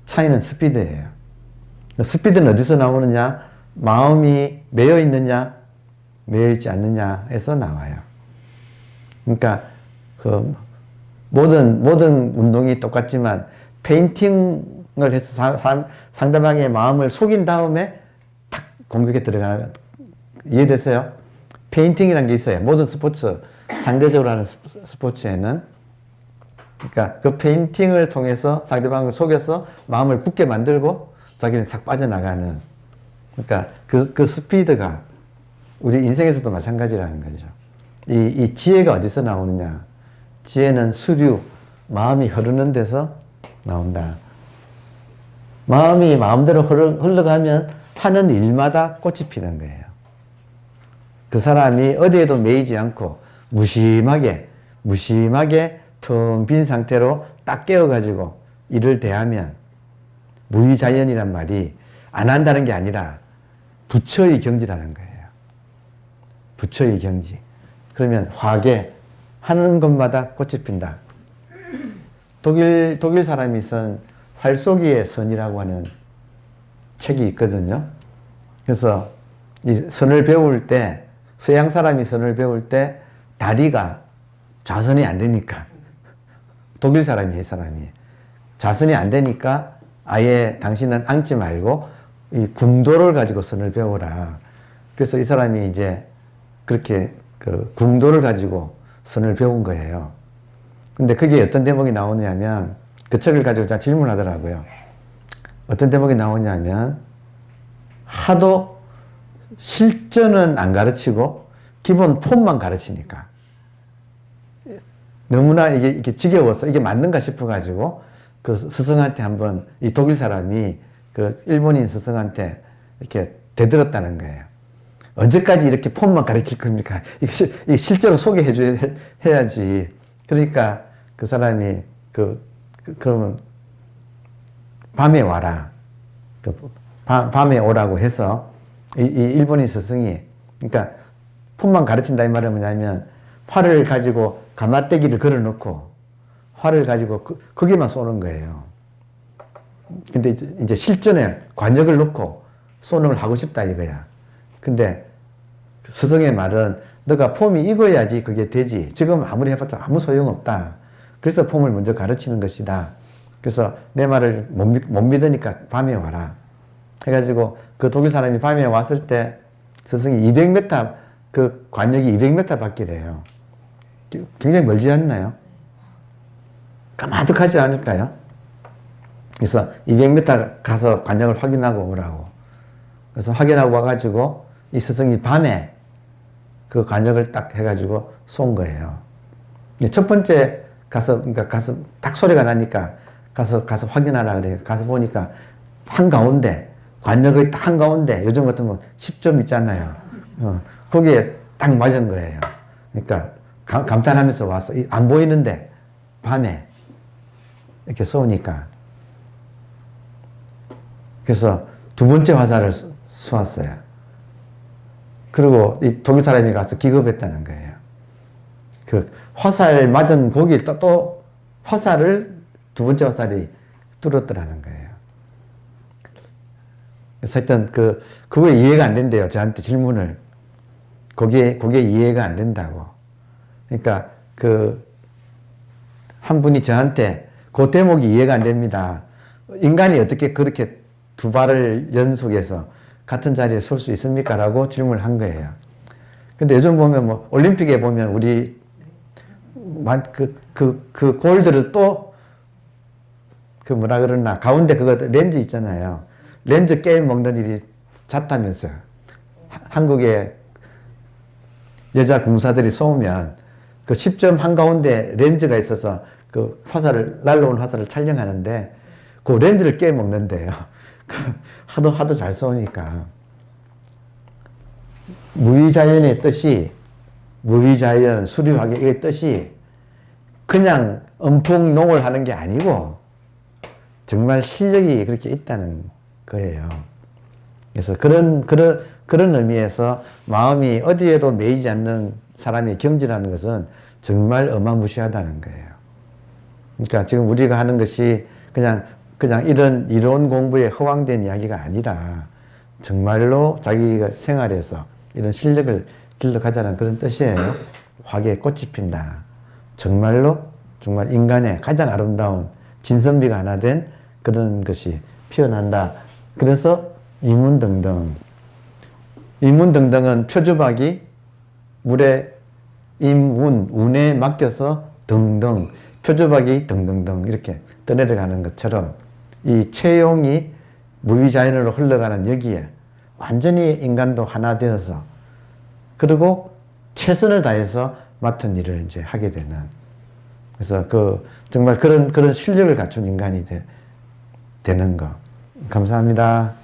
차이는 스피드예요. 스피드는 어디서 나오느냐? 마음이 매여 있느냐, 매여 있지 않느냐에서 나와요. 그러니까 그 모든 운동이 똑같지만 페인팅을 해서 상대방의 마음을 속인 다음에 탁 공격에 들어가는, 이해되세요? 페인팅이라는 게 있어요. 모든 스포츠, 상대적으로 하는 스포츠에는. 그러니까 그 페인팅을 통해서 상대방을 속여서 마음을 굳게 만들고 자기는 싹 빠져나가는. 그러니까 그 스피드가 우리 인생에서도 마찬가지라는 거죠. 이 지혜가 어디서 나오느냐? 지혜는 수류, 마음이 흐르는 데서 나온다. 마음이 마음대로 흘러가면 하는 일마다 꽃이 피는 거예요. 그 사람이 어디에도 매이지 않고 무심하게 텅 빈 상태로 딱 깨어가지고 일을 대하면, 무위자연이란 말이 안 한다는 게 아니라 부처의 경지라는 거예요. 부처의 경지. 그러면 화계, 하는 것마다 꽃이 핀다. 독일 사람이 쓴 활쏘기의 선이라고 하는 책이 있거든요. 그래서 이 선을 배울 때, 서양 사람이 선을 배울 때 다리가 좌선이 안 되니까, 독일 사람이 좌선이 안 되니까 아예 당신은 앉지 말고 이 궁도를 가지고 선을 배워라. 그래서 이 사람이 이제 그렇게 그 궁도를 가지고 선을 배운 거예요. 근데 그게 어떤 대목이 나오냐면, 그 책을 가지고 제가 질문하더라고요. 어떤 대목이 나오냐면, 하도 실전은 안 가르치고 기본 폼만 가르치니까 너무나 이게 지겨워서 이게 맞는가 싶어가지고 그 스승한테 한번, 이 독일 사람이 그 일본인 스승한테 이렇게 대들었다는 거예요. 언제까지 이렇게 폼만 가르칠 겁니까? 이게 실제로 해야지. 그러니까 그 사람이 그러면 밤에 와라. 밤에 오라고 해서 이 일본인 스승이, 그러니까 폼만 가르친다 이 말은 뭐냐면, 활을 가지고 가마떼기를 걸어놓고 활을 가지고 거기만 쏘는 거예요. 근데 이제 실전에 관역을 넣고 쏘는 걸 하고 싶다 이거야. 근데 스승의 말은 너가 폼이 익어야지 그게 되지. 지금 아무리 해봤자 아무 소용없다. 그래서 폼을 먼저 가르치는 것이다. 그래서 내 말을 못 믿으니까 밤에 와라. 해가지고 그 독일 사람이 밤에 왔을 때 스승이 200m, 그 관역이 200m 밖이래요. 굉장히 멀지 않나요? 까마득하지 않을까요? 그래서 200m 가서 관역을 확인하고 오라고. 그래서 확인하고 와가지고 이 스승이 밤에 그 관역을 딱 해가지고 쏜 거예요. 첫 번째 그러니까 가서 딱 소리가 나니까 가서 확인하라 그래요. 가서 보니까 한가운데, 관역의 딱 한가운데, 요즘 같으면 10점 있잖아요. 거기에 딱 맞은 거예요. 그러니까 감탄하면서 와서, 안 보이는데, 밤에 이렇게 쏘니까. 그래서 두 번째 화살을 쏘았어요. 그리고 이 독일 사람이 가서 기겁했다는 거예요. 그 화살 맞은 거기 또 화살을 두 번째 화살이 뚫었더라는 거예요. 그래서 하여튼 그거 이해가 안 된대요. 저한테 질문을. 그게 이해가 안 된다고. 그러니까 한 분이 저한테 그 대목이 이해가 안 됩니다. 인간이 어떻게 그렇게 두 발을 연속해서 같은 자리에 설 수 있습니까? 라고 질문을 한 거예요. 근데 요즘 보면 뭐 올림픽에 보면 우리 그 골드를 또 뭐라 그러나 가운데 그거 렌즈 있잖아요. 렌즈 게임 먹는 일이 잦다면서요. 한국의 여자 공사들이 쏘면 그 10점 한가운데 렌즈가 있어서 그 날라온 화살을 촬영하는데 그 렌즈를 깨 먹는데요. 하도 잘 쏘니까. 무위자연의 뜻이, 무위자연, 수리화계의 뜻이 그냥 엄풍농을 하는 게 아니고 정말 실력이 그렇게 있다는 거예요. 그래서 그런 의미에서 마음이 어디에도 매이지 않는 사람이 경지라는 것은 정말 어마무시하다는 거예요. 그러니까 지금 우리가 하는 것이 그냥 이런 이론 공부에 허황된 이야기가 아니라 정말로 자기가 생활에서 이런 실력을 길러가자는 그런 뜻이에요. 화개에 꽃이 핀다. 정말 인간의 가장 아름다운 진선미가 하나 된 그런 것이 피어난다. 그래서 이문등등. 이문등등은 표주박이 물에 운에 맡겨서 등등, 표주박이 등등등 이렇게 떠내려가는 것처럼 이 채용이 무위자연으로 흘러가는 여기에 완전히 인간도 하나 되어서 그리고 최선을 다해서 맡은 일을 이제 하게 되는, 그래서 정말 그런 실력을 갖춘 인간이 되는 거. 감사합니다.